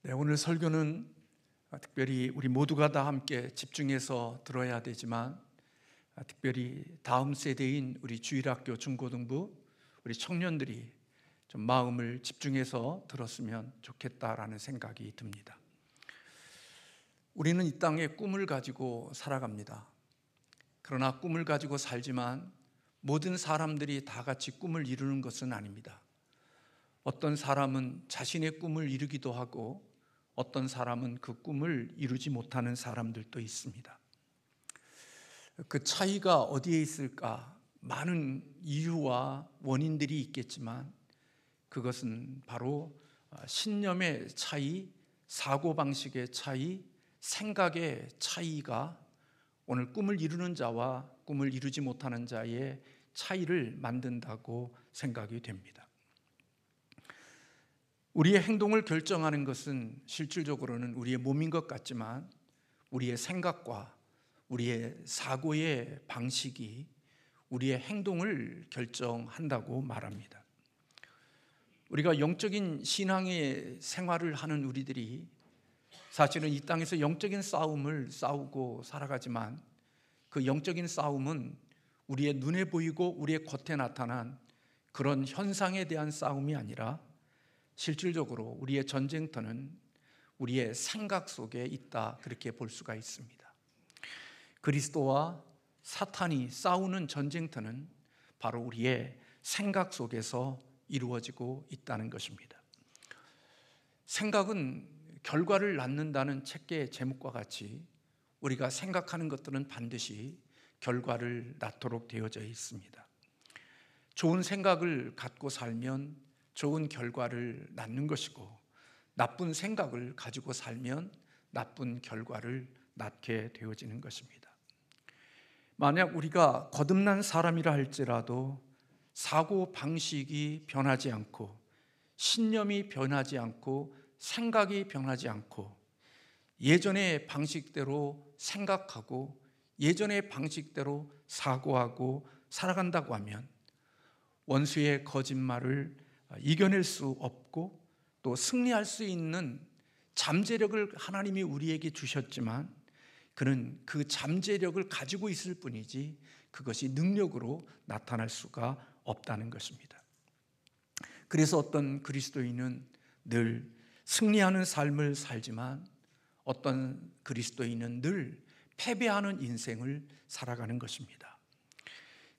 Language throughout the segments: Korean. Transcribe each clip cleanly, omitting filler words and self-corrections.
네, 오늘 설교는 특별히 우리 모두가 다 함께 집중해서 들어야 되지만 특별히 다음 세대인 우리 주일학교 중고등부 우리 청년들이 좀 마음을 집중해서 들었으면 좋겠다라는 생각이 듭니다. 우리는 이 땅에 꿈을 가지고 살아갑니다. 그러나 꿈을 가지고 살지만 모든 사람들이 다 같이 꿈을 이루는 것은 아닙니다. 어떤 사람은 자신의 꿈을 이루기도 하고 어떤 사람은 그 꿈을 이루지 못하는 사람들도 있습니다. 그 차이가 어디에 있을까? 많은 이유와 원인들이 있겠지만 그것은 바로 신념의 차이, 사고방식의 차이, 생각의 차이가 오늘 꿈을 이루는 자와 꿈을 이루지 못하는 자의 차이를 만든다고 생각이 됩니다. 우리의 행동을 결정하는 것은 실질적으로는 우리의 몸인 것 같지만 우리의 생각과 우리의 사고의 방식이 우리의 행동을 결정한다고 말합니다. 우리가 영적인 신앙의 생활을 하는 우리들이 사실은 이 땅에서 영적인 싸움을 싸우고 살아가지만 그 영적인 싸움은 우리의 눈에 보이고 우리의 겉에 나타난 그런 현상에 대한 싸움이 아니라 실질적으로 우리의 전쟁터는 우리의 생각 속에 있다, 그렇게 볼 수가 있습니다. 그리스도와 사탄이 싸우는 전쟁터는 바로 우리의 생각 속에서 이루어지고 있다는 것입니다. 생각은 결과를 낳는다는 책의 제목과 같이 우리가 생각하는 것들은 반드시 결과를 낳도록 되어져 있습니다. 좋은 생각을 갖고 살면 좋은 결과를 낳는 것이고 나쁜 생각을 가지고 살면 나쁜 결과를 낳게 되어지는 것입니다. 만약 우리가 거듭난 사람이라 할지라도 사고 방식이 변하지 않고 신념이 변하지 않고 생각이 변하지 않고 예전의 방식대로 생각하고 예전의 방식대로 사고하고 살아간다고 하면 원수의 거짓말을 이겨낼 수 없고 또 승리할 수 있는 잠재력을 하나님이 우리에게 주셨지만 그는 그 잠재력을 가지고 있을 뿐이지 그것이 능력으로 나타날 수가 없다는 것입니다. 그래서 어떤 그리스도인은 늘 승리하는 삶을 살지만 어떤 그리스도인은 늘 패배하는 인생을 살아가는 것입니다.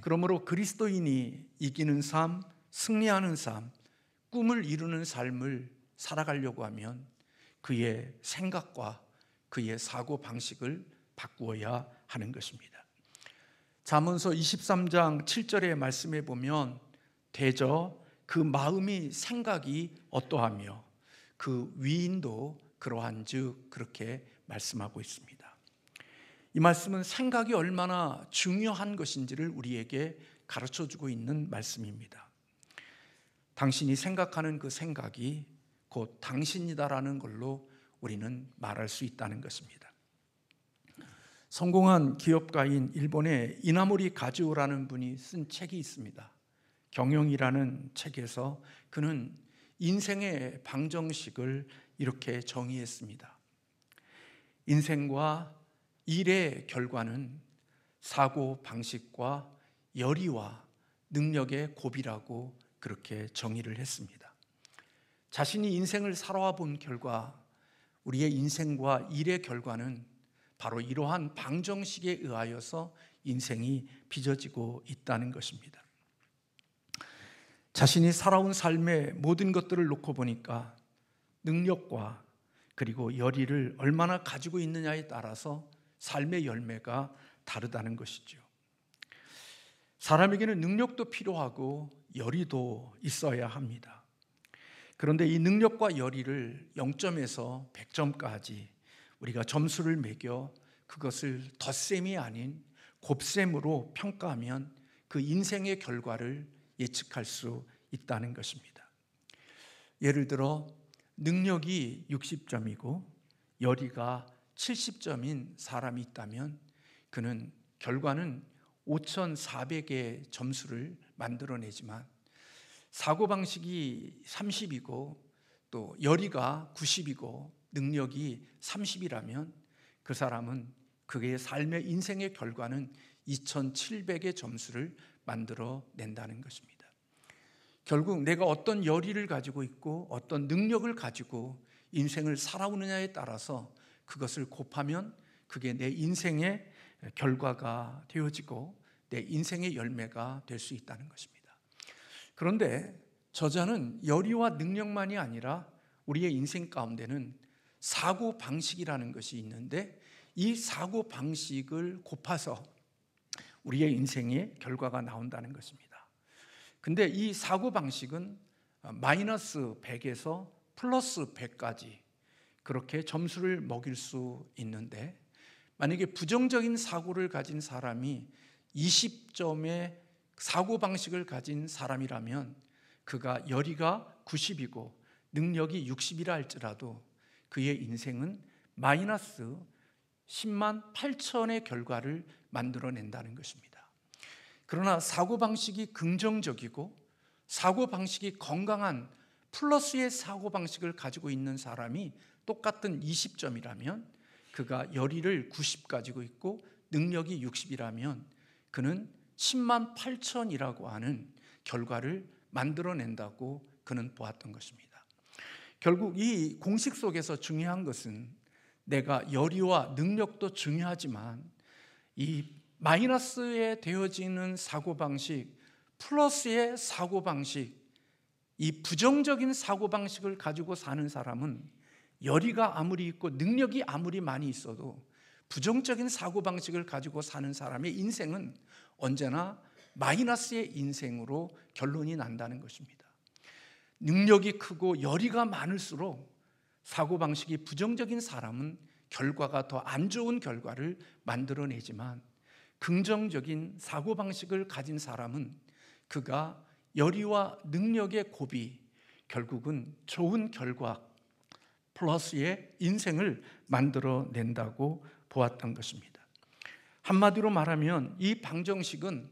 그러므로 그리스도인이 이기는 삶, 승리하는 삶, 꿈을 이루는 삶을 살아가려고 하면 그의 생각과 그의 사고 방식을 바꾸어야 하는 것입니다. 잠언서 23장 7절의 말씀에 보면 대저 그 마음이 생각이 어떠하며 그 위인도 그러한즉 그렇게 말씀하고 있습니다. 이 말씀은 생각이 얼마나 중요한 것인지를 우리에게 가르쳐주고 있는 말씀입니다. 당신이 생각하는 그 생각이 곧 당신이다라는 걸로 우리는 말할 수 있다는 것입니다. 성공한 기업가인 일본의 이나모리 가즈오라는 분이 쓴 책이 있습니다. 경영이라는 책에서 그는 인생의 방정식을 이렇게 정의했습니다. 인생과 일의 결과는 사고 방식과 열의와 능력의 고비라고 그렇게 정의를 했습니다. 자신이 인생을 살아와 본 결과 우리의 인생과 일의 결과는 바로 이러한 방정식에 의하여서 인생이 빚어지고 있다는 것입니다. 자신이 살아온 삶의 모든 것들을 놓고 보니까 능력과 그리고 열의를 얼마나 가지고 있느냐에 따라서 삶의 열매가 다르다는 것이죠. 사람에게는 능력도 필요하고 열의도 있어야 합니다. 그런데 이 능력과 열의를 0점에서 100점까지 우리가 점수를 매겨 그것을 덧셈이 아닌 곱셈으로 평가하면 그 인생의 결과를 예측할 수 있다는 것입니다. 예를 들어 능력이 60점이고 열의가 70점인 사람이 있다면 그는 결과는 5,400의 점수를 만들어내지만 사고방식이 30이고 또 열의가 90이고 능력이 30이라면 그 사람은 그의 삶의 인생의 결과는 2700의 점수를 만들어 낸다는 것입니다. 결국 내가 어떤 열의를 가지고 있고 어떤 능력을 가지고 인생을 살아오느냐에 따라서 그것을 곱하면 그게 내 인생의 결과가 되어지고 내 인생의 열매가 될 수 있다는 것입니다. 그런데 저자는 열의와 능력만이 아니라 우리의 인생 가운데는 사고 방식이라는 것이 있는데 이 사고 방식을 곱해서 우리의 인생의 결과가 나온다는 것입니다. 근데 이 사고 방식은 마이너스 100에서 플러스 100까지 그렇게 점수를 먹일 수 있는데, 만약에 부정적인 사고를 가진 사람이 20점의 사고 방식을 가진 사람이라면 그가 열의가 90이고 능력이 60이라 할지라도 그의 인생은 마이너스 10만 8천의 결과를 만들어낸다는 것입니다. 그러나 사고방식이 긍정적이고 사고방식이 건강한 플러스의 사고방식을 가지고 있는 사람이 똑같은 20점이라면 그가 열의를 90 가지고 있고 능력이 60이라면 그는 10만 8천이라고 하는 결과를 만들어낸다고 그는 보았던 것입니다. 결국 이 공식 속에서 중요한 것은 내가 열의와 능력도 중요하지만 이 마이너스에 되어지는 사고방식, 플러스의 사고방식, 이 부정적인 사고방식을 가지고 사는 사람은 열의가 아무리 있고 능력이 아무리 많이 있어도 부정적인 사고방식을 가지고 사는 사람의 인생은 언제나 마이너스의 인생으로 결론이 난다는 것입니다. 능력이 크고 열의가 많을수록 사고방식이 부정적인 사람은 결과가 더 안 좋은 결과를 만들어내지만 긍정적인 사고방식을 가진 사람은 그가 열의와 능력의 곱이 결국은 좋은 결과 플러스의 인생을 만들어낸다고 보았던 것입니다. 한마디로 말하면 이 방정식은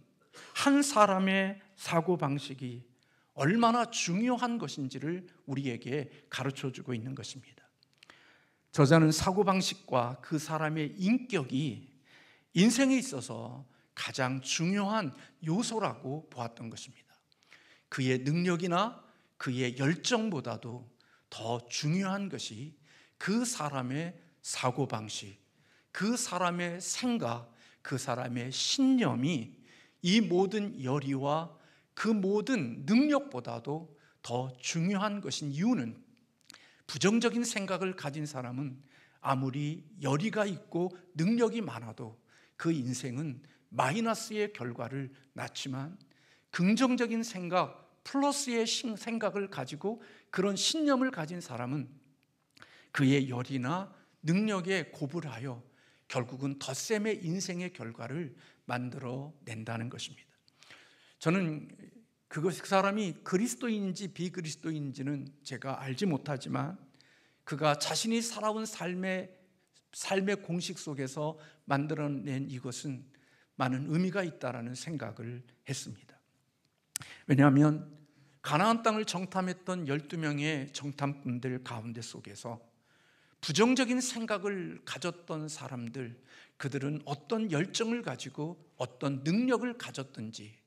한 사람의 사고방식이 얼마나 중요한 것인지를 우리에게 가르쳐주고 있는 것입니다. 저자는 사고방식과 그 사람의 인격이 인생에 있어서 가장 중요한 요소라고 보았던 것입니다. 그의 능력이나 그의 열정보다도 더 중요한 것이 그 사람의 사고방식, 그 사람의 생각, 그 사람의 신념이 이 모든 열의와 그 모든 능력보다도 더 중요한 것인 이유는 부정적인 생각을 가진 사람은 아무리 열의가 있고 능력이 많아도 그 인생은 마이너스의 결과를 낳지만 긍정적인 생각, 플러스의 생각을 가지고 그런 신념을 가진 사람은 그의 열의나 능력에 고불하여 결국은 덧셈의 인생의 결과를 만들어낸다는 것입니다. 저는 그 사람이 그리스도인인지 비그리스도인지는 제가 알지 못하지만 그가 자신이 살아온 삶의 공식 속에서 만들어낸 이것은 많은 의미가 있다라는 생각을 했습니다. 왜냐하면 가나안 땅을 정탐했던 12명의 정탐꾼들 가운데 속에서 부정적인 생각을 가졌던 사람들, 그들은 어떤 열정을 가지고 어떤 능력을 가졌든지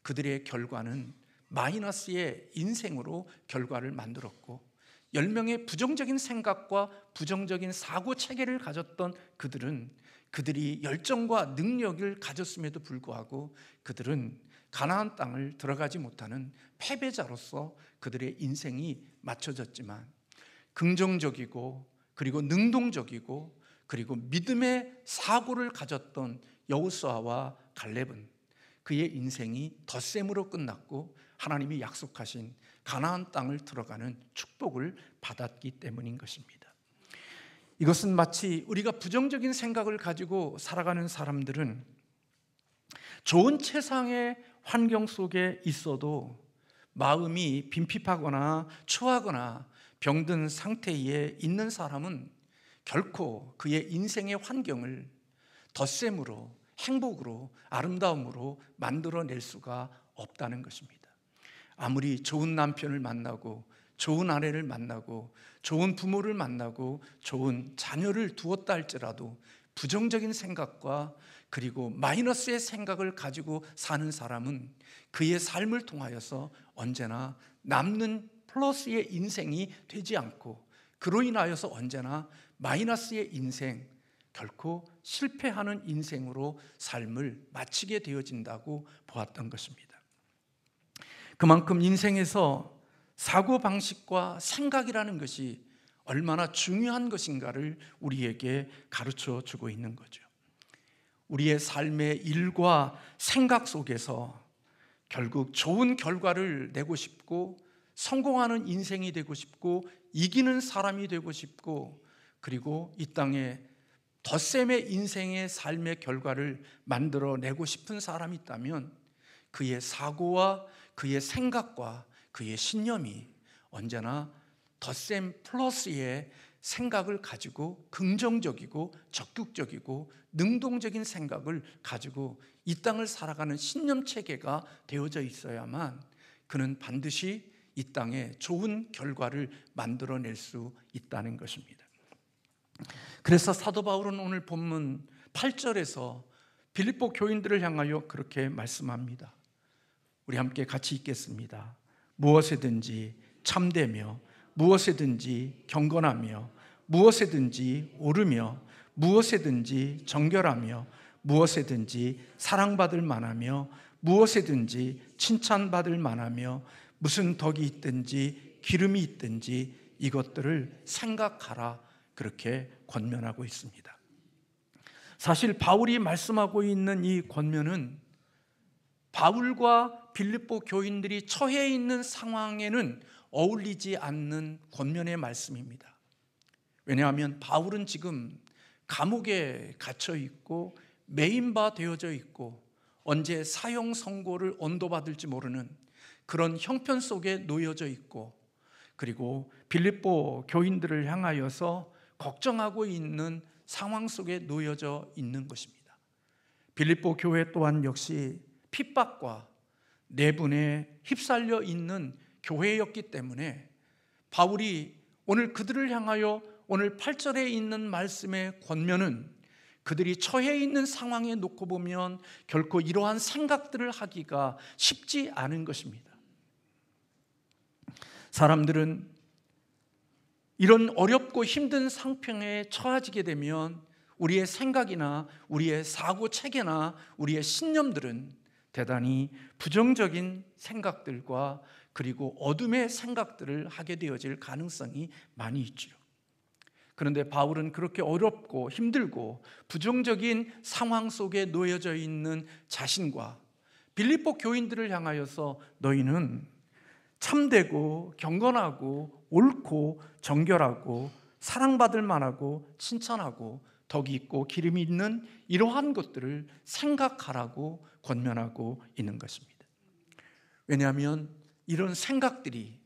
그들의 결과는 마이너스의 인생으로 결과를 만들었고 10명의 부정적인 생각과 부정적인 사고 체계를 가졌던 그들은 그들이 열정과 능력을 가졌음에도 불구하고 그들은 가나안 땅을 들어가지 못하는 패배자로서 그들의 인생이 맞춰졌지만 긍정적이고 그리고 능동적이고 그리고 믿음의 사고를 가졌던 여호수아와 갈렙은 그의 인생이 덧셈으로 끝났고 하나님이 약속하신 가나안 땅을 들어가는 축복을 받았기 때문인 것입니다. 이것은 마치 우리가 부정적인 생각을 가지고 살아가는 사람들은 좋은 최상의 환경 속에 있어도 마음이 빈핍하거나 추하거나 병든 상태에 있는 사람은 결코 그의 인생의 환경을 덧셈으로 행복으로 아름다움으로 만들어낼 수가 없다는 것입니다. 아무리 좋은 남편을 만나고 좋은 아내를 만나고 좋은 부모를 만나고 좋은 자녀를 두었다 할지라도 부정적인 생각과 그리고 마이너스의 생각을 가지고 사는 사람은 그의 삶을 통하여서 언제나 남는 플러스의 인생이 되지 않고 그로 인하여서 언제나 마이너스의 인생, 결코 실패하는 인생으로 삶을 마치게 되어진다고 보았던 것입니다. 그만큼 인생에서 사고방식과 생각이라는 것이 얼마나 중요한 것인가를 우리에게 가르쳐 주고 있는 거죠. 우리의 삶의 일과 생각 속에서 결국 좋은 결과를 내고 싶고 성공하는 인생이 되고 싶고 이기는 사람이 되고 싶고 그리고 이 땅에 덧셈의 인생의 삶의 결과를 만들어내고 싶은 사람이 있다면 그의 사고와 그의 생각과 그의 신념이 언제나 덧셈 플러스의 생각을 가지고 긍정적이고 적극적이고 능동적인 생각을 가지고 이 땅을 살아가는 신념 체계가 되어져 있어야만 그는 반드시 이 땅에 좋은 결과를 만들어낼 수 있다는 것입니다. 그래서 사도 바울은 오늘 본문 8절에서 빌립보 교인들을 향하여 그렇게 말씀합니다. 우리 함께 같이 읽겠습니다. 무엇에든지 참되며 무엇에든지 경건하며 무엇에든지 옳으며 무엇에든지 정결하며 무엇에든지 사랑받을 만하며 무엇에든지 칭찬받을 만하며 무슨 덕이 있든지 기름이 있든지 이것들을 생각하라, 그렇게 권면하고 있습니다. 사실 바울이 말씀하고 있는 이 권면은 바울과 빌립보 교인들이 처해 있는 상황에는 어울리지 않는 권면의 말씀입니다. 왜냐하면 바울은 지금 감옥에 갇혀 있고 매인바 되어져 있고 언제 사형 선고를 언도받을지 모르는 그런 형편 속에 놓여져 있고 그리고 빌립보 교인들을 향하여서 걱정하고 있는 상황 속에 놓여져 있는 것입니다. 빌립보 교회 또한 역시 핍박과 내분에 휩쓸려 있는 교회였기 때문에 바울이 오늘 그들을 향하여 오늘 8절에 있는 말씀의 권면은 그들이 처해 있는 상황에 놓고 보면 결코 이러한 생각들을 하기가 쉽지 않은 것입니다. 사람들은 이런 어렵고 힘든 상황에 처해지게 되면 우리의 생각이나 우리의 사고 체계나 우리의 신념들은 대단히 부정적인 생각들과 그리고 어둠의 생각들을 하게 되어질 가능성이 많이 있죠. 그런데 바울은 그렇게 어렵고 힘들고 부정적인 상황 속에 놓여져 있는 자신과 빌립보 교인들을 향하여서 너희는 참되고 경건하고 옳고 정결하고 사랑받을 만하고 칭찬하고 덕이 있고 기름이 있는 이러한 것들을 생각하라고 권면하고 있는 것입니다. 왜냐하면 이런 생각들이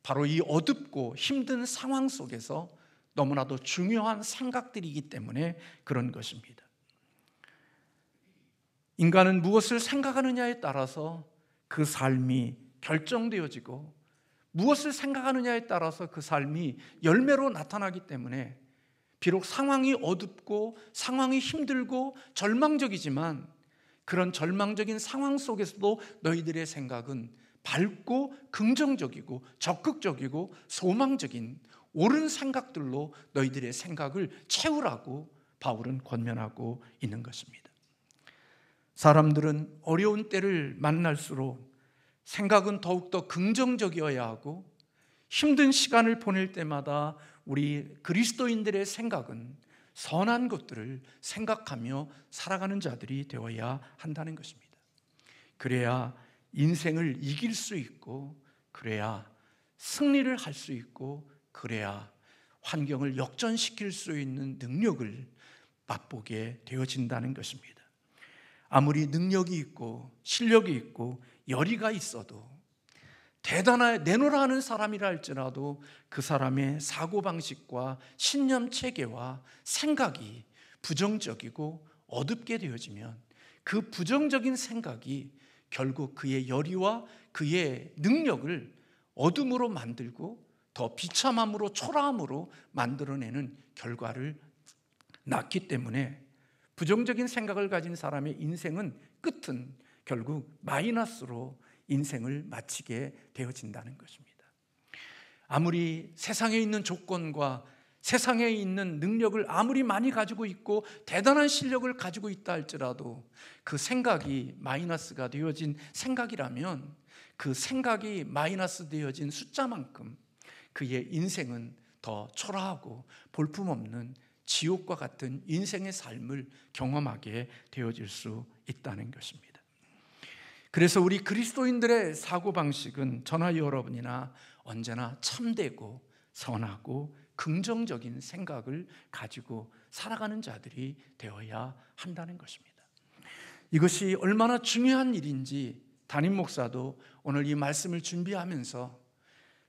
바로 이 어둡고 힘든 상황 속에서 너무나도 중요한 생각들이기 때문에 그런 것입니다. 인간은 무엇을 생각하느냐에 따라서 그 삶이 결정되어지고 무엇을 생각하느냐에 따라서 그 삶이 열매로 나타나기 때문에 비록 상황이 어둡고 상황이 힘들고 절망적이지만 그런 절망적인 상황 속에서도 너희들의 생각은 밝고 긍정적이고 적극적이고 소망적인 옳은 생각들로 너희들의 생각을 채우라고 바울은 권면하고 있는 것입니다. 사람들은 어려운 때를 만날수록 생각은 더욱더 긍정적이어야 하고 힘든 시간을 보낼 때마다 우리 그리스도인들의 생각은 선한 것들을 생각하며 살아가는 자들이 되어야 한다는 것입니다. 그래야 인생을 이길 수 있고 그래야 승리를 할 수 있고 그래야 환경을 역전시킬 수 있는 능력을 맛보게 되어진다는 것입니다. 아무리 능력이 있고 실력이 있고 열의가 있어도 대단하게 내놓으라 하는 사람이라 할지라도 그 사람의 사고방식과 신념 체계와 생각이 부정적이고 어둡게 되어지면 그 부정적인 생각이 결국 그의 열의와 그의 능력을 어둠으로 만들고 더 비참함으로 초라함으로 만들어내는 결과를 낳기 때문에 부정적인 생각을 가진 사람의 인생은 끝은 결국 마이너스로 인생을 마치게 되어진다는 것입니다. 아무리 세상에 있는 조건과 세상에 있는 능력을 아무리 많이 가지고 있고 대단한 실력을 가지고 있다 할지라도 그 생각이 마이너스가 되어진 생각이라면 그 생각이 마이너스 되어진 숫자만큼 그의 인생은 더 초라하고 볼품없는 지옥과 같은 인생의 삶을 경험하게 되어질 수 있다는 것입니다. 그래서 우리 그리스도인들의 사고방식은 저나 여러분이나 언제나 참되고 선하고 긍정적인 생각을 가지고 살아가는 자들이 되어야 한다는 것입니다. 이것이 얼마나 중요한 일인지 담임 목사도 오늘 이 말씀을 준비하면서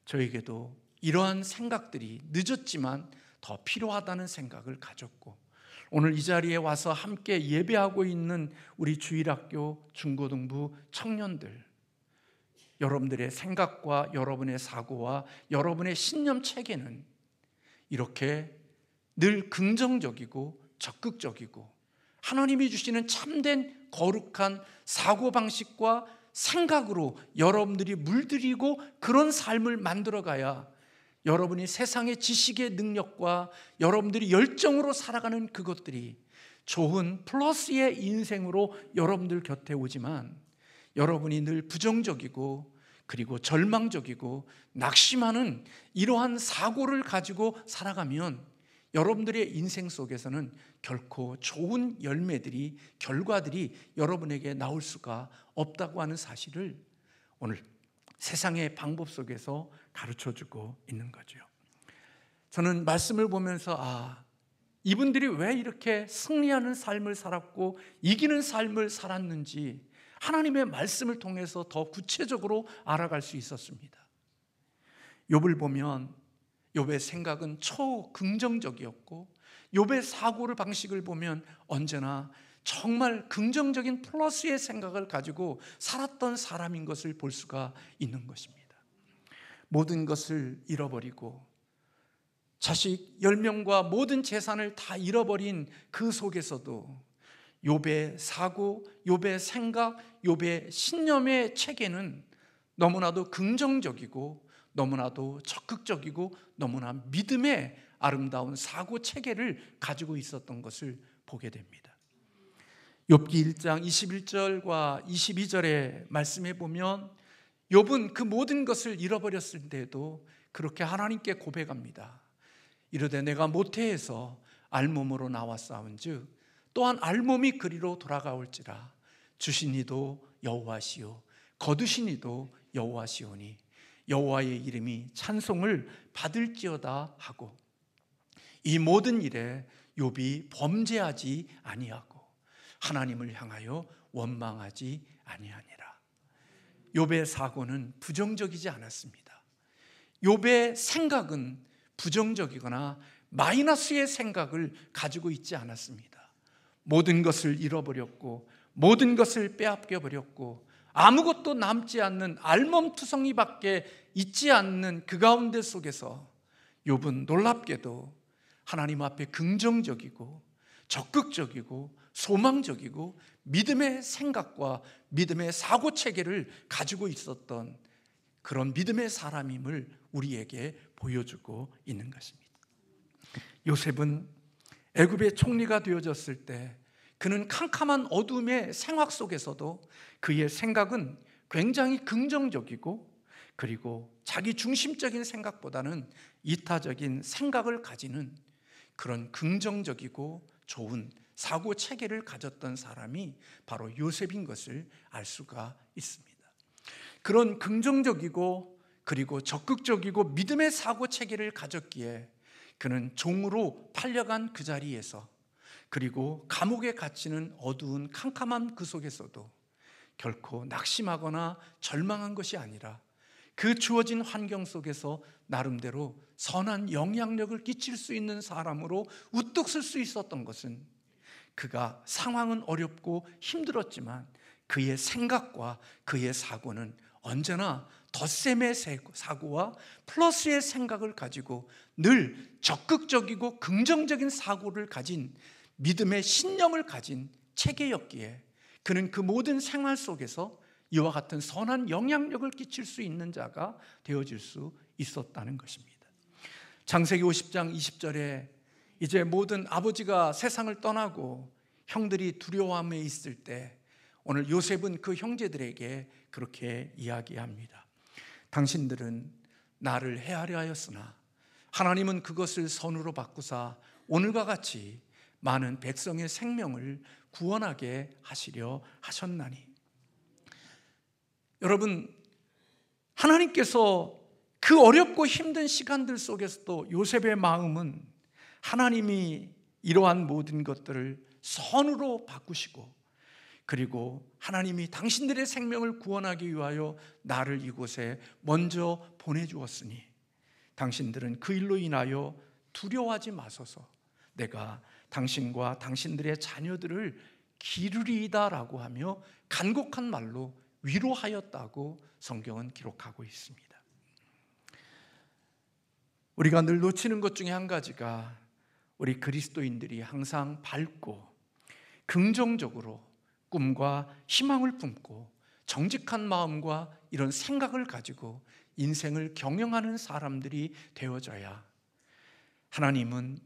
저에게도 이러한 생각들이 늦었지만 더 필요하다는 생각을 가졌고, 오늘 이 자리에 와서 함께 예배하고 있는 우리 주일학교 중고등부 청년들, 여러분들의 생각과 여러분의 사고와 여러분의 신념 체계는 이렇게 늘 긍정적이고 적극적이고 하나님이 주시는 참된 거룩한 사고방식과 생각으로 여러분들이 물들이고 그런 삶을 만들어가야 여러분이 세상의 지식의 능력과 여러분들이 열정으로 살아가는 그것들이 좋은 플러스의 인생으로 여러분들 곁에 오지만, 여러분이 늘 부정적이고 그리고 절망적이고 낙심하는 이러한 사고를 가지고 살아가면 여러분들의 인생 속에서는 결코 좋은 열매들이, 결과들이 여러분에게 나올 수가 없다고 하는 사실을 오늘 세상의 방법 속에서 가르쳐주고 있는 거죠. 저는 말씀을 보면서 이분들이 왜 이렇게 승리하는 삶을 살았고 이기는 삶을 살았는지 하나님의 말씀을 통해서 더 구체적으로 알아갈 수 있었습니다. 욥을 보면 욥의 생각은 초긍정적이었고 욥의 사고를 방식을 보면 언제나 정말 긍정적인 플러스의 생각을 가지고 살았던 사람인 것을 볼 수가 있는 것입니다. 모든 것을 잃어버리고 자식 10명과 모든 재산을 다 잃어버린 그 속에서도 욥의 사고, 욥의 생각, 욥의 신념의 체계는 너무나도 긍정적이고 너무나도 적극적이고 너무나 믿음의 아름다운 사고 체계를 가지고 있었던 것을 보게 됩니다. 욥기 1장 21절과 22절의 말씀에 보면 욥은 그 모든 것을 잃어버렸을 때도 그렇게 하나님께 고백합니다. 이르되 내가 모태에서 알몸으로 나왔사온즉 또한 알몸이 그리로 돌아가올지라. 주신 이도 여호와시요 거두신 이도 여호와시오니 여호와의 이름이 찬송을 받을지어다 하고, 이 모든 일에 욥이 범죄하지 아니하고 하나님을 향하여 원망하지 아니하니라. 욥의 사고는 부정적이지 않았습니다. 욥의 생각은 부정적이거나 마이너스의 생각을 가지고 있지 않았습니다. 모든 것을 잃어버렸고 모든 것을 빼앗겨 버렸고 아무것도 남지 않는 알몸투성이밖에 있지 않는 그 가운데 속에서 욥은 놀랍게도 하나님 앞에 긍정적이고 적극적이고 소망적이고 믿음의 생각과 믿음의 사고체계를 가지고 있었던 그런 믿음의 사람임을 우리에게 보여주고 있는 것입니다. 요셉은 애굽의 총리가 되어졌을 때 그는 캄캄한 어둠의 생활 속에서도 그의 생각은 굉장히 긍정적이고 그리고 자기 중심적인 생각보다는 이타적인 생각을 가지는 그런 긍정적이고 좋은 사고 체계를 가졌던 사람이 바로 요셉인 것을 알 수가 있습니다. 그런 긍정적이고 그리고 적극적이고 믿음의 사고 체계를 가졌기에 그는 종으로 팔려간 그 자리에서, 그리고 감옥에 갇히는 어두운 캄캄한 그 속에서도 결코 낙심하거나 절망한 것이 아니라 그 주어진 환경 속에서 나름대로 선한 영향력을 끼칠 수 있는 사람으로 우뚝 설 수 있었던 것은, 그가 상황은 어렵고 힘들었지만 그의 생각과 그의 사고는 언제나 덧셈의 사고와 플러스의 생각을 가지고 늘 적극적이고 긍정적인 사고를 가진 믿음의 신념을 가진 체계였기에 그는 그 모든 생활 속에서 이와 같은 선한 영향력을 끼칠 수 있는 자가 되어질 수 있었다는 것입니다. 창세기 50장 20절에 이제 모든 아버지가 세상을 떠나고 형들이 두려워함에 있을 때 오늘 요셉은 그 형제들에게 그렇게 이야기합니다. 당신들은 나를 해하려 하였으나 하나님은 그것을 선으로 바꾸사 오늘과 같이 많은 백성의 생명을 구원하게 하시려 하셨나니. 여러분, 하나님께서 그 어렵고 힘든 시간들 속에서도 요셉의 마음은 하나님이 이러한 모든 것들을 선으로 바꾸시고, 그리고 하나님이 당신들의 생명을 구원하기 위하여 나를 이곳에 먼저 보내주었으니 당신들은 그 일로 인하여 두려워하지 마소서. 내가 당신과 당신들의 자녀들을 기르리이다라고 하며 간곡한 말로 위로하였다고 성경은 기록하고 있습니다. 우리가 늘 놓치는 것 중에 한 가지가 우리 그리스도인들이 항상 밝고 긍정적으로 꿈과 희망을 품고 정직한 마음과 이런 생각을 가지고 인생을 경영하는 사람들이 되어져야 하나님은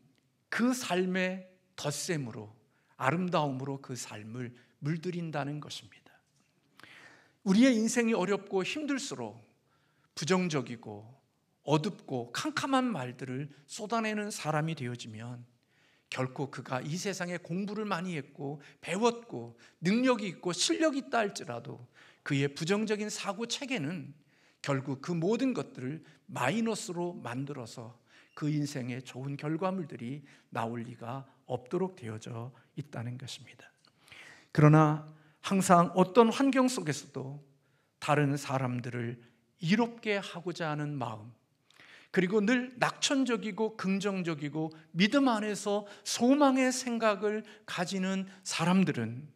그 삶의 덧셈으로 아름다움으로 그 삶을 물들인다는 것입니다. 우리의 인생이 어렵고 힘들수록 부정적이고 어둡고 캄캄한 말들을 쏟아내는 사람이 되어지면 결코 그가 이 세상에 공부를 많이 했고 배웠고 능력이 있고 실력이 있다 할지라도 그의 부정적인 사고 체계는 결국 그 모든 것들을 마이너스로 만들어서 그 인생에 좋은 결과물들이 나올 리가 없도록 되어져 있다는 것입니다. 그러나 항상 어떤 환경 속에서도 다른 사람들을 이롭게 하고자 하는 마음, 그리고 늘 낙천적이고 긍정적이고 믿음 안에서 소망의 생각을 가지는 사람들은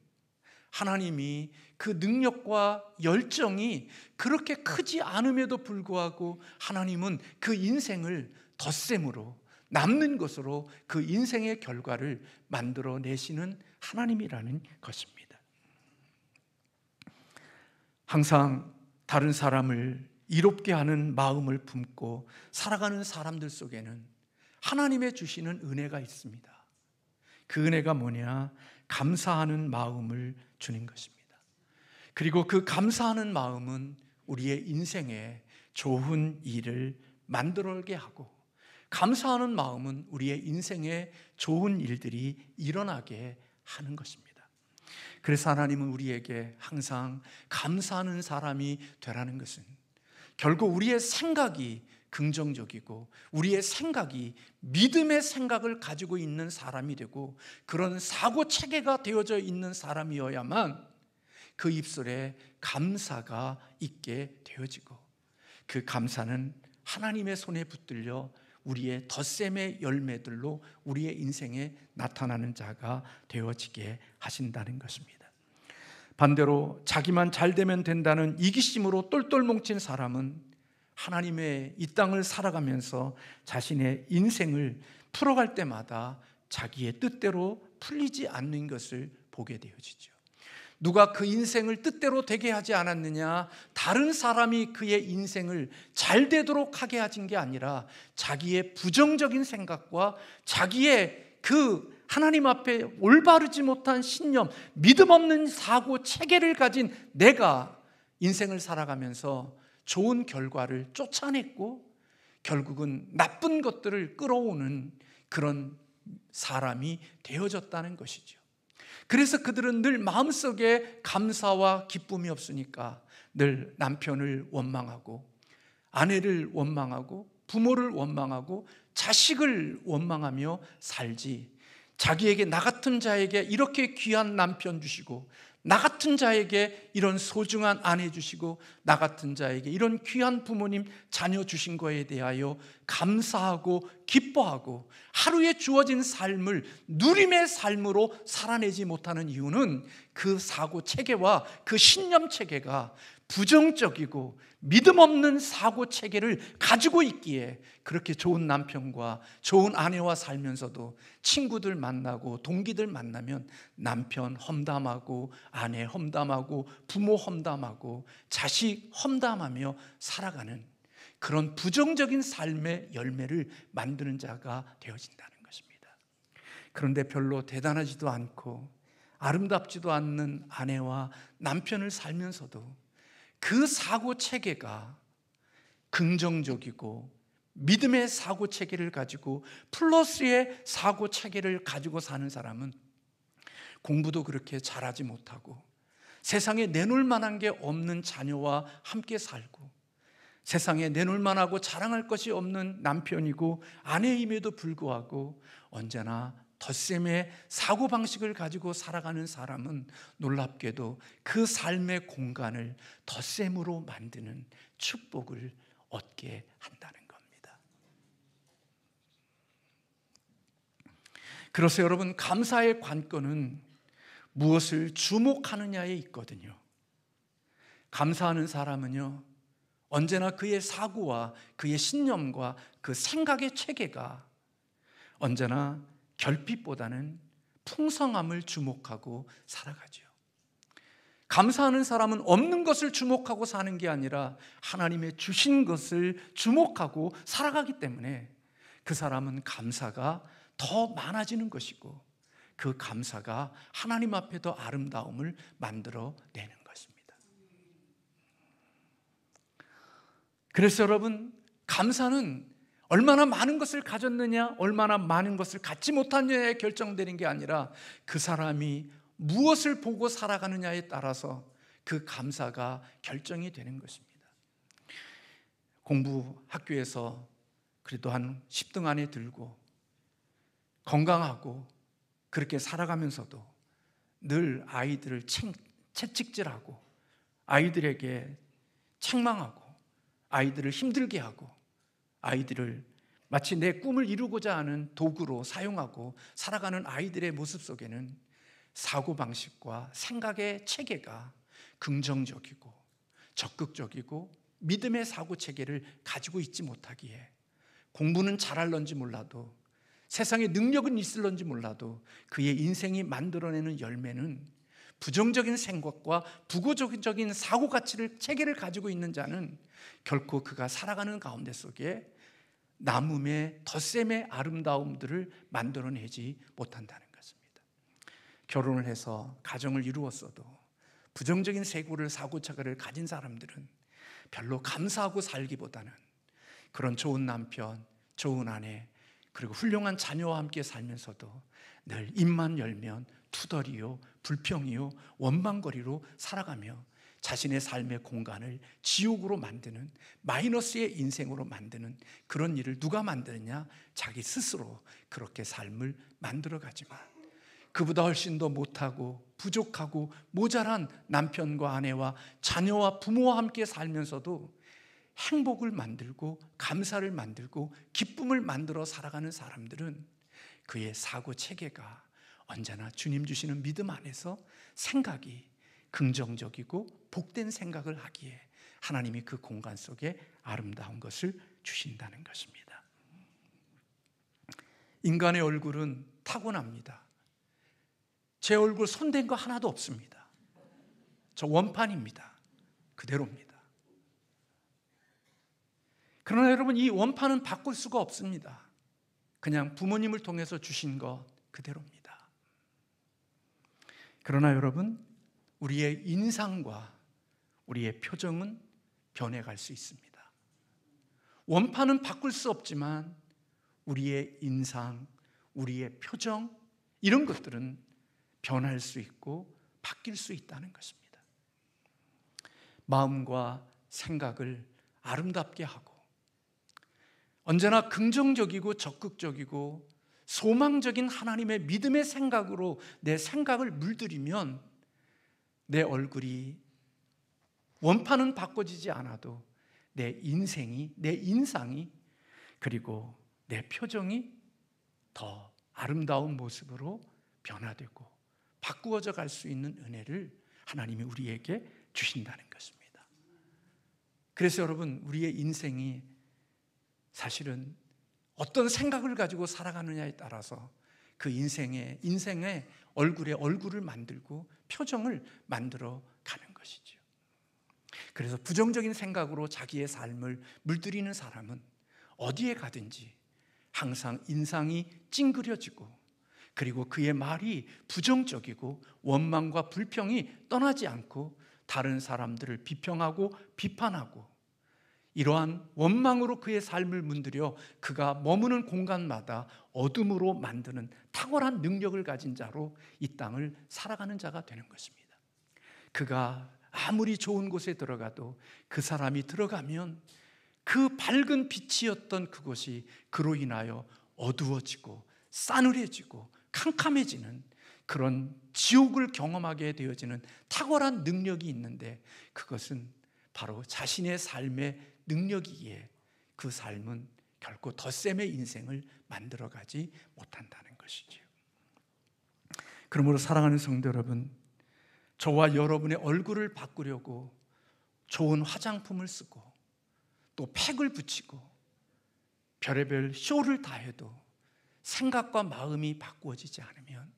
하나님이 그 능력과 열정이 그렇게 크지 않음에도 불구하고 하나님은 그 인생을 덧셈으로 남는 것으로 그 인생의 결과를 만들어내시는 하나님이라는 것입니다. 항상 다른 사람을 이롭게 하는 마음을 품고 살아가는 사람들 속에는 하나님의 주시는 은혜가 있습니다. 그 은혜가 뭐냐? 감사하는 마음을 주는 것입니다. 그리고 그 감사하는 마음은 우리의 인생에 좋은 일을 만들어오게 하고, 감사하는 마음은 우리의 인생에 좋은 일들이 일어나게 하는 것입니다. 그래서 하나님은 우리에게 항상 감사하는 사람이 되라는 것은 결국 우리의 생각이 긍정적이고 우리의 생각이 믿음의 생각을 가지고 있는 사람이 되고 그런 사고 체계가 되어져 있는 사람이어야만 그 입술에 감사가 있게 되어지고, 그 감사는 하나님의 손에 붙들려 우리의 덧셈의 열매들로 우리의 인생에 나타나는 자가 되어지게 하신다는 것입니다. 반대로 자기만 잘 되면 된다는 이기심으로 똘똘 뭉친 사람은 하나님의 이 땅을 살아가면서 자신의 인생을 풀어갈 때마다 자기의 뜻대로 풀리지 않는 것을 보게 되어지죠. 누가 그 인생을 뜻대로 되게 하지 않았느냐? 다른 사람이 그의 인생을 잘 되도록 하게 하신 게 아니라 자기의 부정적인 생각과 자기의 그 하나님 앞에 올바르지 못한 신념, 믿음 없는 사고 체계를 가진 내가 인생을 살아가면서 좋은 결과를 쫓아냈고 결국은 나쁜 것들을 끌어오는 그런 사람이 되어졌다는 것이죠. 그래서 그들은 늘 마음속에 감사와 기쁨이 없으니까 늘 남편을 원망하고 아내를 원망하고 부모를 원망하고 자식을 원망하며 살지, 자기에게 나 같은 자에게 이렇게 귀한 남편 주시고 나 같은 자에게 이런 소중한 아내 주시고 나 같은 자에게 이런 귀한 부모님 자녀 주신 거에 대하여 감사하고 기뻐하고 하루에 주어진 삶을 누림의 삶으로 살아내지 못하는 이유는 그 사고 체계와 그 신념 체계가 부정적이고 믿음 없는 사고 체계를 가지고 있기에 그렇게 좋은 남편과 좋은 아내와 살면서도 친구들 만나고 동기들 만나면 남편 험담하고 아내 험담하고 부모 험담하고 자식 험담하며 살아가는 그런 부정적인 삶의 열매를 만드는 자가 되어진다는 것입니다. 그런데 별로 대단하지도 않고 아름답지도 않는 아내와 남편을 살면서도 그 사고 체계가 긍정적이고 믿음의 사고 체계를 가지고 플러스의 사고 체계를 가지고 사는 사람은 공부도 그렇게 잘하지 못하고 세상에 내놓을 만한 게 없는 자녀와 함께 살고 세상에 내놓을 만하고 자랑할 것이 없는 남편이고 아내임에도 불구하고 언제나 덧셈의 사고방식을 가지고 살아가는 사람은 놀랍게도 그 삶의 공간을 덧셈으로 만드는 축복을 얻게 한다는 겁니다. 그래서 여러분, 감사의 관건은 무엇을 주목하느냐에 있거든요. 감사하는 사람은요, 언제나 그의 사고와 그의 신념과 그 생각의 체계가 언제나 결핍보다는 풍성함을 주목하고 살아가죠. 감사하는 사람은 없는 것을 주목하고 사는 게 아니라 하나님의 주신 것을 주목하고 살아가기 때문에 그 사람은 감사가 더 많아지는 것이고 그 감사가 하나님 앞에 더 아름다움을 만들어내는 것입니다. 그래서 여러분, 감사는 얼마나 많은 것을 가졌느냐, 얼마나 많은 것을 갖지 못하느냐에 결정되는 게 아니라 그 사람이 무엇을 보고 살아가느냐에 따라서 그 감사가 결정이 되는 것입니다. 공부 학교에서 그래도 한 10등 안에 들고 건강하고 그렇게 살아가면서도 늘 아이들을 채찍질하고 아이들에게 책망하고 아이들을 힘들게 하고 아이들을 마치 내 꿈을 이루고자 하는 도구로 사용하고 살아가는 아이들의 모습 속에는 사고방식과 생각의 체계가 긍정적이고 적극적이고 믿음의 사고 체계를 가지고 있지 못하기에 공부는 잘할런지 몰라도 세상에 능력은 있을런지 몰라도 그의 인생이 만들어내는 열매는 부정적인 생각과 부고적인 사고 가치를 체계를 가지고 있는 자는 결코 그가 살아가는 가운데 속에 남음의 덧셈의 아름다움들을 만들어내지 못한다는 것입니다. 결혼을 해서 가정을 이루었어도 부정적인 사고 체계를 가진 사람들은 별로 감사하고 살기보다는 그런 좋은 남편, 좋은 아내, 그리고 훌륭한 자녀와 함께 살면서도 늘 입만 열면 투덜이요, 불평이요, 원망거리로 살아가며 자신의 삶의 공간을 지옥으로 만드는 마이너스의 인생으로 만드는 그런 일을 누가 만드느냐? 자기 스스로 그렇게 삶을 만들어가지만 그보다 훨씬 더 못하고 부족하고 모자란 남편과 아내와 자녀와 부모와 함께 살면서도 행복을 만들고 감사를 만들고 기쁨을 만들어 살아가는 사람들은 그의 사고 체계가 언제나 주님 주시는 믿음 안에서 생각이 긍정적이고 복된 생각을 하기에 하나님이 그 공간 속에 아름다운 것을 주신다는 것입니다. 인간의 얼굴은 타고납니다. 제 얼굴 손댄 거 하나도 없습니다. 저 원판입니다. 그대로입니다. 그러나 여러분, 이 원판은 바꿀 수가 없습니다. 그냥 부모님을 통해서 주신 것 그대로입니다. 그러나 여러분, 우리의 인상과 우리의 표정은 변해갈 수 있습니다. 원판은 바꿀 수 없지만 우리의 인상, 우리의 표정 이런 것들은 변할 수 있고 바뀔 수 있다는 것입니다. 마음과 생각을 아름답게 하고 언제나 긍정적이고 적극적이고 소망적인 하나님의 믿음의 생각으로 내 생각을 물들이면 내 얼굴이 원판은 바꿔지지 않아도 내 인생이, 내 인상이 그리고 내 표정이 더 아름다운 모습으로 변화되고 바꾸어져 갈 수 있는 은혜를 하나님이 우리에게 주신다는 것입니다. 그래서 여러분, 우리의 인생이 사실은 어떤 생각을 가지고 살아가느냐에 따라서 그 인생의 얼굴에 얼굴을 만들고 표정을 만들어 가는 것이죠. 그래서 부정적인 생각으로 자기의 삶을 물들이는 사람은 어디에 가든지 항상 인상이 찡그려지고, 그리고 그의 말이 부정적이고 원망과 불평이 떠나지 않고 다른 사람들을 비평하고 비판하고, 이러한 원망으로 그의 삶을 문드려 그가 머무는 공간마다 어둠으로 만드는 탁월한 능력을 가진 자로 이 땅을 살아가는 자가 되는 것입니다. 그가 아무리 좋은 곳에 들어가도 그 사람이 들어가면 그 밝은 빛이었던 그곳이 그로 인하여 어두워지고 싸늘해지고 캄캄해지는 그런 지옥을 경험하게 되어지는 탁월한 능력이 있는데, 그것은 바로 자신의 삶의 능력이기에 그 삶은 결코 덧셈의 인생을 만들어가지 못한다는 것이지요. 그러므로 사랑하는 성도 여러분, 저와 여러분의 얼굴을 바꾸려고 좋은 화장품을 쓰고 또 팩을 붙이고 별의별 쇼를 다 해도 생각과 마음이 바꾸어지지 않으면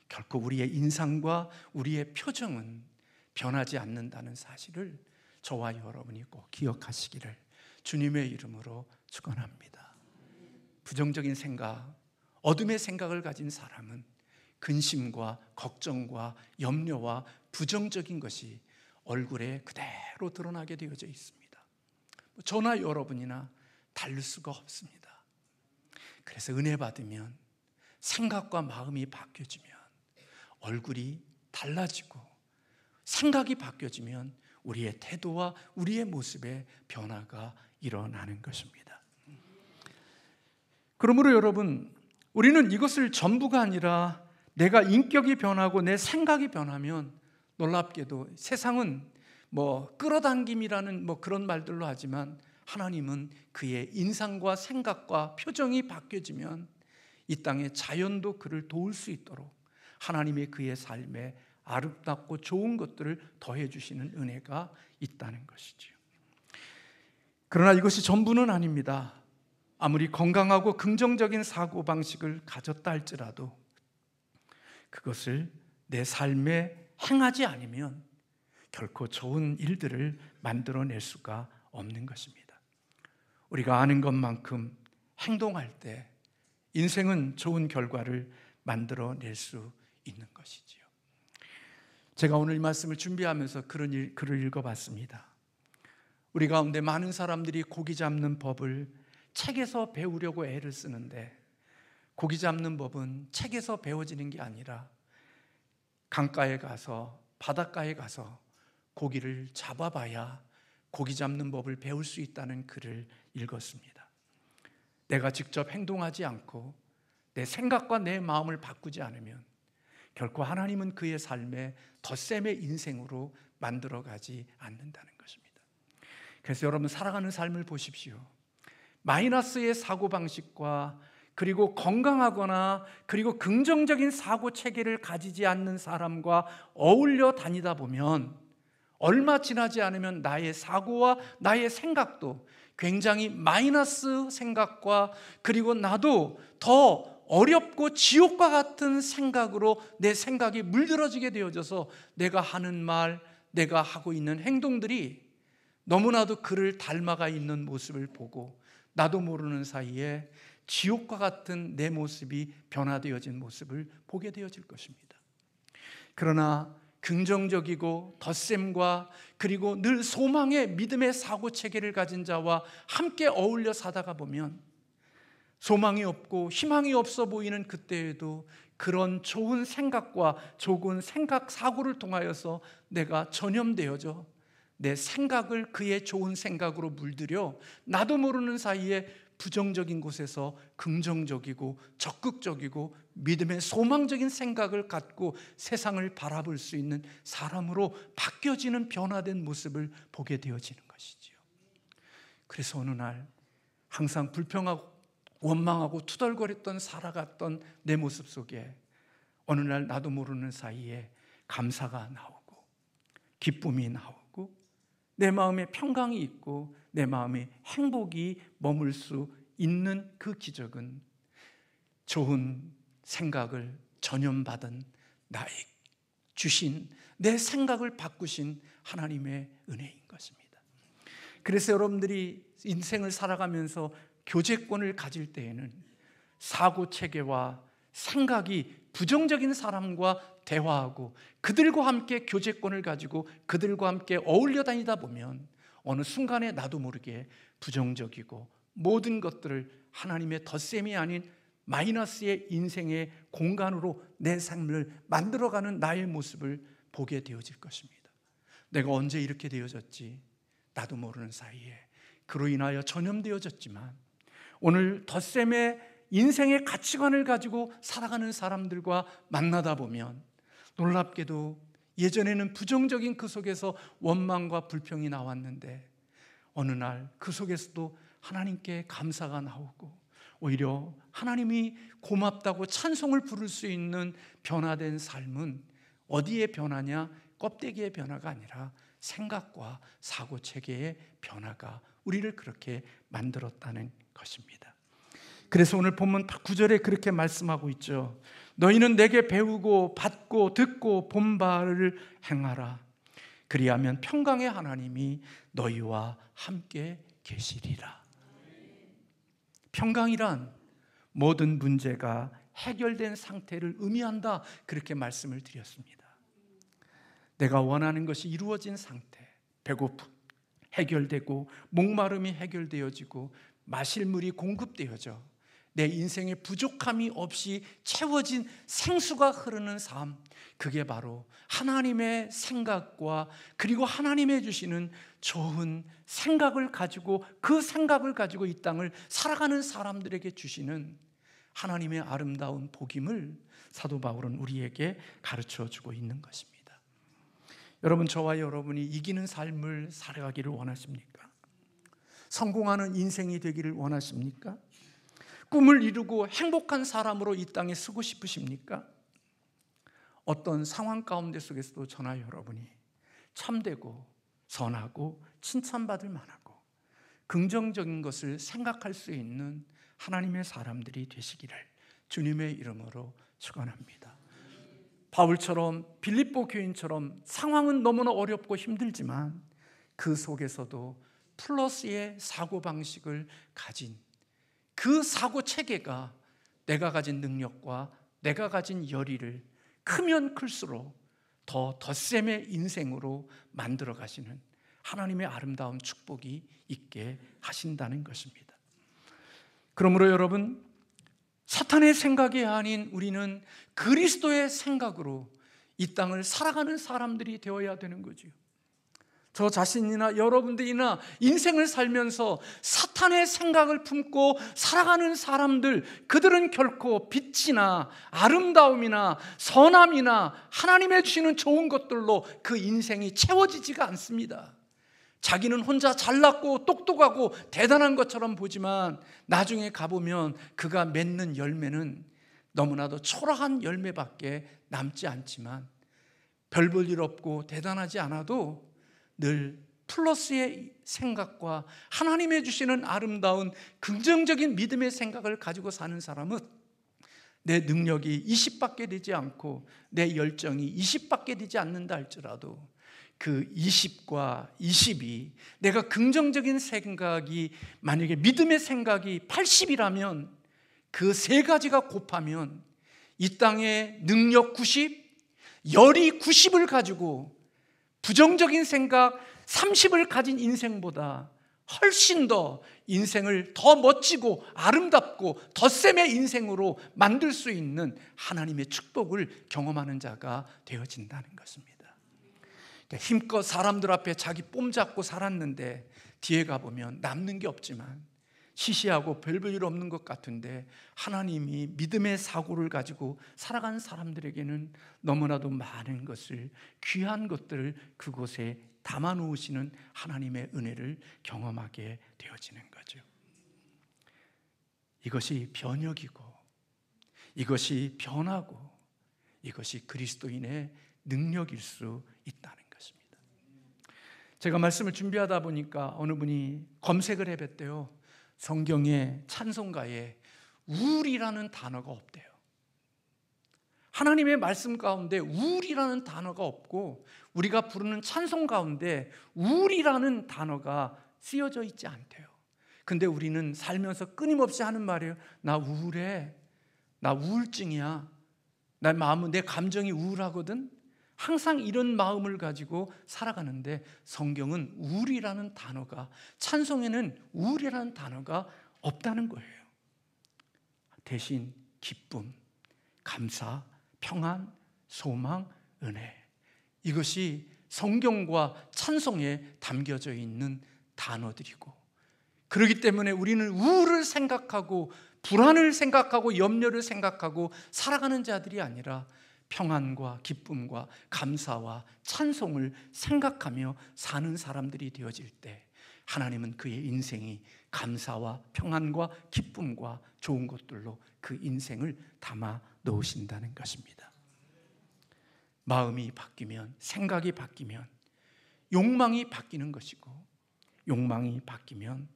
결코 우리의 인상과 우리의 표정은 변하지 않는다는 사실을 저와 여러분이 꼭 기억하시기를 주님의 이름으로 축원합니다. 부정적인 생각, 어둠의 생각을 가진 사람은 근심과 걱정과 염려와 부정적인 것이 얼굴에 그대로 드러나게 되어져 있습니다. 저나 여러분이나 다를 수가 없습니다. 그래서 은혜 받으면, 생각과 마음이 바뀌어지면, 얼굴이 달라지고 생각이 바뀌어지면 우리의 태도와 우리의 모습에 변화가 일어나는 것입니다. 그러므로 여러분, 우리는 이것을 전부가 아니라 내가 인격이 변하고 내 생각이 변하면, 놀랍게도 세상은 끌어당김이라는 그런 말들로 하지만 하나님은 그의 인상과 생각과 표정이 바뀌어지면 이 땅의 자연도 그를 도울 수 있도록 하나님의 그의 삶에 아름답고 좋은 것들을 더해 주시는 은혜가 있다는 것이지요. 그러나 이것이 전부는 아닙니다. 아무리 건강하고 긍정적인 사고방식을 가졌다 할지라도 그것을 내 삶에 행하지 않으면 결코 좋은 일들을 만들어낼 수가 없는 것입니다. 우리가 아는 것만큼 행동할 때 인생은 좋은 결과를 만들어낼 수 있는 것이지요. 제가 오늘 이 말씀을 준비하면서 글을 읽어봤습니다. 우리 가운데 많은 사람들이 고기 잡는 법을 책에서 배우려고 애를 쓰는데, 고기 잡는 법은 책에서 배워지는 게 아니라 강가에 가서, 바닷가에 가서 고기를 잡아봐야 고기 잡는 법을 배울 수 있다는 글을 읽었습니다. 내가 직접 행동하지 않고 내 생각과 내 마음을 바꾸지 않으면 결코 하나님은 그의 삶에 덧셈의 인생으로 만들어가지 않는다는 것입니다. 그래서 여러분, 살아가는 삶을 보십시오. 마이너스의 사고방식과 그리고 건강하거나 그리고 긍정적인 사고 체계를 가지지 않는 사람과 어울려 다니다 보면 얼마 지나지 않으면 나의 사고와 나의 생각도 굉장히 마이너스 생각과, 그리고 나도 더 어렵고 지옥과 같은 생각으로 내 생각이 물들어지게 되어져서 내가 하는 말, 내가 하고 있는 행동들이 너무나도 그를 닮아가 있는 모습을 보고 나도 모르는 사이에 지옥과 같은 내 모습이 변화되어진 모습을 보게 되어질 것입니다. 그러나 긍정적이고 덧셈과 그리고 늘 소망의 믿음의 사고체계를 가진 자와 함께 어울려 사다가 보면 소망이 없고 희망이 없어 보이는 그때에도 그런 좋은 생각과 좋은 생각 사고를 통하여서 내가 전염되어져 내 생각을 그의 좋은 생각으로 물들여 나도 모르는 사이에 부정적인 곳에서 긍정적이고 적극적이고 믿음의 소망적인 생각을 갖고 세상을 바라볼 수 있는 사람으로 바뀌어지는 변화된 모습을 보게 되어지는 것이지요. 그래서 어느 날 항상 불평하고 원망하고 투덜거렸던 살아갔던 내 모습 속에 어느 날 나도 모르는 사이에 감사가 나오고 기쁨이 나오고 내 마음에 평강이 있고 내 마음에 행복이 머물 수 있는 그 기적은 좋은 생각을 전염받은 나에게 주신, 내 생각을 바꾸신 하나님의 은혜인 것입니다. 그래서 여러분들이 인생을 살아가면서 교제권을 가질 때에는 사고체계와 생각이 부정적인 사람과 대화하고 그들과 함께 교제권을 가지고 그들과 함께 어울려 다니다 보면 어느 순간에 나도 모르게 부정적이고 모든 것들을 하나님의 덧셈이 아닌 마이너스의 인생의 공간으로 내 삶을 만들어가는 나의 모습을 보게 되어질 것입니다. 내가 언제 이렇게 되어졌지? 나도 모르는 사이에 그로 인하여 전염되어졌지만 오늘 덧셈의 인생의 가치관을 가지고 살아가는 사람들과 만나다 보면 놀랍게도 예전에는 부정적인 그 속에서 원망과 불평이 나왔는데 어느 날 그 속에서도 하나님께 감사가 나오고 오히려 하나님이 고맙다고 찬송을 부를 수 있는 변화된 삶은 어디에 변화냐? 껍데기의 변화가 아니라 생각과 사고체계의 변화가 우리를 그렇게 만들었다는 것입니다. 그래서 오늘 본문 9절에 그렇게 말씀하고 있죠. 너희는 내게 배우고 받고 듣고 본 바를 행하라. 그리하면 평강의 하나님이 너희와 함께 계시리라. 평강이란 모든 문제가 해결된 상태를 의미한다, 그렇게 말씀을 드렸습니다. 내가 원하는 것이 이루어진 상태, 배고픔 해결되고 목마름이 해결되어지고 마실 물이 공급되어져 내 인생의 부족함이 없이 채워진 생수가 흐르는 삶, 그게 바로 하나님의 생각과 그리고 하나님의 주시는 좋은 생각을 가지고 그 생각을 가지고 이 땅을 살아가는 사람들에게 주시는 하나님의 아름다운 복임을 사도 바울은 우리에게 가르쳐주고 있는 것입니다. 여러분, 저와 여러분이 이기는 삶을 살아가기를 원하십니까? 성공하는 인생이 되기를 원하십니까? 꿈을 이루고 행복한 사람으로 이 땅에 서고 싶으십니까? 어떤 상황 가운데 속에서도 저나 여러분이 참되고 선하고 칭찬받을 만하고 긍정적인 것을 생각할 수 있는 하나님의 사람들이 되시기를 주님의 이름으로 축원합니다. 바울처럼 빌립보 교인처럼 상황은 너무나 어렵고 힘들지만 그 속에서도 플러스의 사고방식을 가진 그 사고 체계가 내가 가진 능력과 내가 가진 열의를 크면 클수록 더 덧셈의 인생으로 만들어 가시는 하나님의 아름다운 축복이 있게 하신다는 것입니다. 그러므로 여러분, 사탄의 생각이 아닌 우리는 그리스도의 생각으로 이 땅을 살아가는 사람들이 되어야 되는 거지요. 저 자신이나 여러분들이나 인생을 살면서 사탄의 생각을 품고 살아가는 사람들, 그들은 결코 빛이나 아름다움이나 선함이나 하나님의 주시는 좋은 것들로 그 인생이 채워지지가 않습니다. 자기는 혼자 잘났고 똑똑하고 대단한 것처럼 보지만 나중에 가보면 그가 맺는 열매는 너무나도 초라한 열매밖에 남지 않지만 별 볼 일 없고 대단하지 않아도 늘 플러스의 생각과 하나님의 주시는 아름다운 긍정적인 믿음의 생각을 가지고 사는 사람은 내 능력이 20밖에 되지 않고 내 열정이 20밖에 되지 않는다 할지라도 그 20과 20이 내가 긍정적인 생각이 만약에 믿음의 생각이 80이라면 그 세 가지가 곱하면 이 땅의 능력 90, 열이 90을 가지고 부정적인 생각 30을 가진 인생보다 훨씬 더 인생을 더 멋지고 아름답고 덧셈의 인생으로 만들 수 있는 하나님의 축복을 경험하는 자가 되어진다는 것입니다. 힘껏 사람들 앞에 자기 뽐 잡고 살았는데 뒤에 가보면 남는 게 없지만 시시하고 별 볼 일 없는 것 같은데 하나님이 믿음의 사고를 가지고 살아간 사람들에게는 너무나도 많은 것을, 귀한 것들을 그곳에 담아놓으시는 하나님의 은혜를 경험하게 되어지는 거죠. 이것이 변혁이고 이것이 변하고 이것이 그리스도인의 능력일 수 있다는 것입니다. 제가 말씀을 준비하다 보니까 어느 분이 검색을 해봤대요. 성경에 찬송가에 우울이라는 단어가 없대요. 하나님의 말씀 가운데 우울이라는 단어가 없고 우리가 부르는 찬송 가운데 우울이라는 단어가 쓰여져 있지 않대요. 근데 우리는 살면서 끊임없이 하는 말이에요. 나 우울해. 나 우울증이야. 내 마음은, 내 감정이 우울하거든. 항상 이런 마음을 가지고 살아가는데 성경은 우울이라는 단어가, 찬송에는 우울이라는 단어가 없다는 거예요. 대신 기쁨, 감사, 평안, 소망, 은혜, 이것이 성경과 찬송에 담겨져 있는 단어들이고, 그렇기 때문에 우리는 우울을 생각하고 불안을 생각하고 염려를 생각하고 살아가는 자들이 아니라 평안과 기쁨과 감사와 찬송을 생각하며 사는 사람들이 되어질 때 하나님은 그의 인생이 감사와 평안과 기쁨과 좋은 것들로 그 인생을 담아 놓으신다는 것입니다. 마음이 바뀌면, 생각이 바뀌면 욕망이 바뀌는 것이고, 욕망이 바뀌면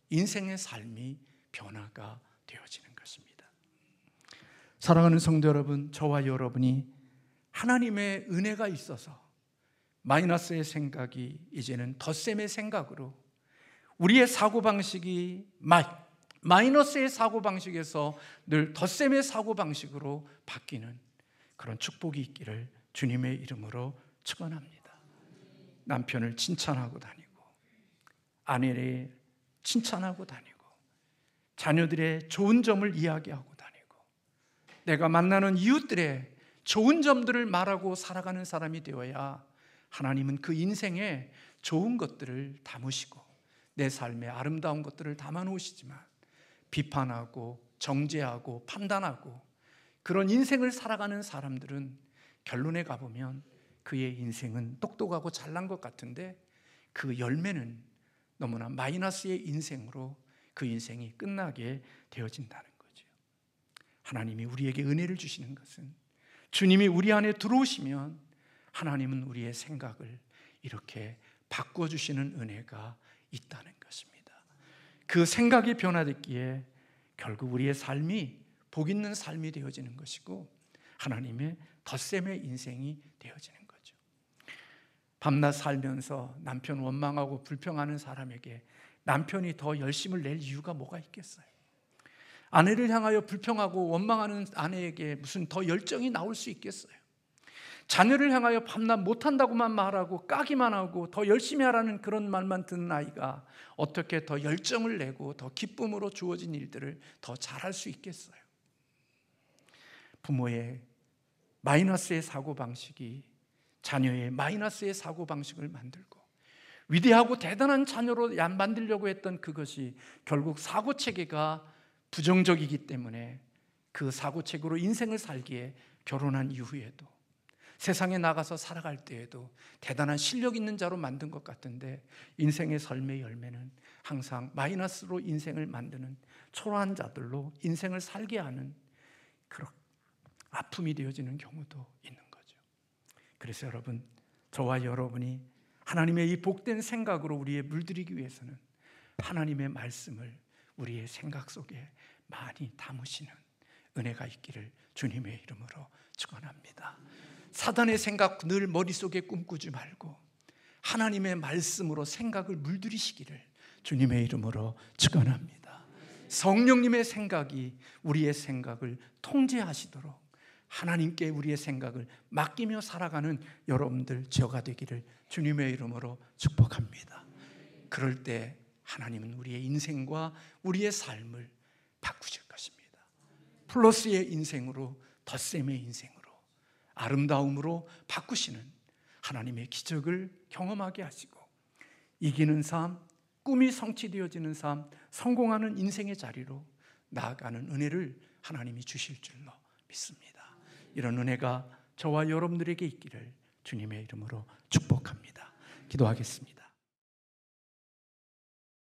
인생의 삶이 변화가 되어지는 것입니다. 사랑하는 성도 여러분, 저와 여러분이 하나님의 은혜가 있어서 마이너스의 생각이 이제는 덧셈의 생각으로, 우리의 사고방식이 마이너스의 사고방식에서 늘 덧셈의 사고방식으로 바뀌는 그런 축복이 있기를 주님의 이름으로 축원합니다. 남편을 칭찬하고 다니고, 아내를 칭찬하고 다니고, 자녀들의 좋은 점을 이야기하고 다니고, 내가 만나는 이웃들의 좋은 점들을 말하고 살아가는 사람이 되어야 하나님은 그 인생에 좋은 것들을 담으시고 내 삶에 아름다운 것들을 담아 놓으시지만, 비판하고 정죄하고 판단하고 그런 인생을 살아가는 사람들은 결론에 가보면 그의 인생은 똑똑하고 잘난 것 같은데 그 열매는 너무나 마이너스의 인생으로 그 인생이 끝나게 되어진다는 거죠. 하나님이 우리에게 은혜를 주시는 것은, 주님이 우리 안에 들어오시면 하나님은 우리의 생각을 이렇게 바꿔주시는 은혜가 있다는 것입니다. 그 생각이 변화됐기에 결국 우리의 삶이 복 있는 삶이 되어지는 것이고 하나님의 덧셈의 인생이 되어지는 거죠. 밤낮 살면서 남편 원망하고 불평하는 사람에게 남편이 더 열심을 낼 이유가 뭐가 있겠어요? 아내를 향하여 불평하고 원망하는 아내에게 무슨 더 열정이 나올 수 있겠어요? 자녀를 향하여 밤낮 못한다고만 말하고 까기만 하고 더 열심히 하라는 그런 말만 듣는 아이가 어떻게 더 열정을 내고 더 기쁨으로 주어진 일들을 더 잘할 수 있겠어요? 부모의 마이너스의 사고방식이 자녀의 마이너스의 사고방식을 만들고, 위대하고 대단한 자녀로 만들려고 했던 그것이 결국 사고체계가 부정적이기 때문에 그 사고체계로 인생을 살기에 결혼한 이후에도, 세상에 나가서 살아갈 때에도 대단한 실력 있는 자로 만든 것 같은데 인생의 삶의 열매는 항상 마이너스로 인생을 만드는 초라한 자들로 인생을 살게 하는 그런 아픔이 되어지는 경우도 있는 거죠. 그래서 여러분, 저와 여러분이 하나님의 이 복된 생각으로 우리에 물들이기 위해서는 하나님의 말씀을 우리의 생각 속에 많이 담으시는 은혜가 있기를 주님의 이름으로 축원합니다. 사단의 생각 늘 머릿속에 꿈꾸지 말고 하나님의 말씀으로 생각을 물들이시기를 주님의 이름으로 축원합니다. 성령님의 생각이 우리의 생각을 통제하시도록 하나님께 우리의 생각을 맡기며 살아가는 여러분들 저가 되기를 주님의 이름으로 축복합니다. 그럴 때 하나님은 우리의 인생과 우리의 삶을 바꾸실 것입니다. 플러스의 인생으로, 덧셈의 인생으로, 아름다움으로 바꾸시는 하나님의 기적을 경험하게 하시고 이기는 삶, 꿈이 성취되어지는 삶, 성공하는 인생의 자리로 나아가는 은혜를 하나님이 주실 줄로 믿습니다. 이런 은혜가 저와 여러분들에게 있기를 주님의 이름으로 축복합니다. 기도하겠습니다.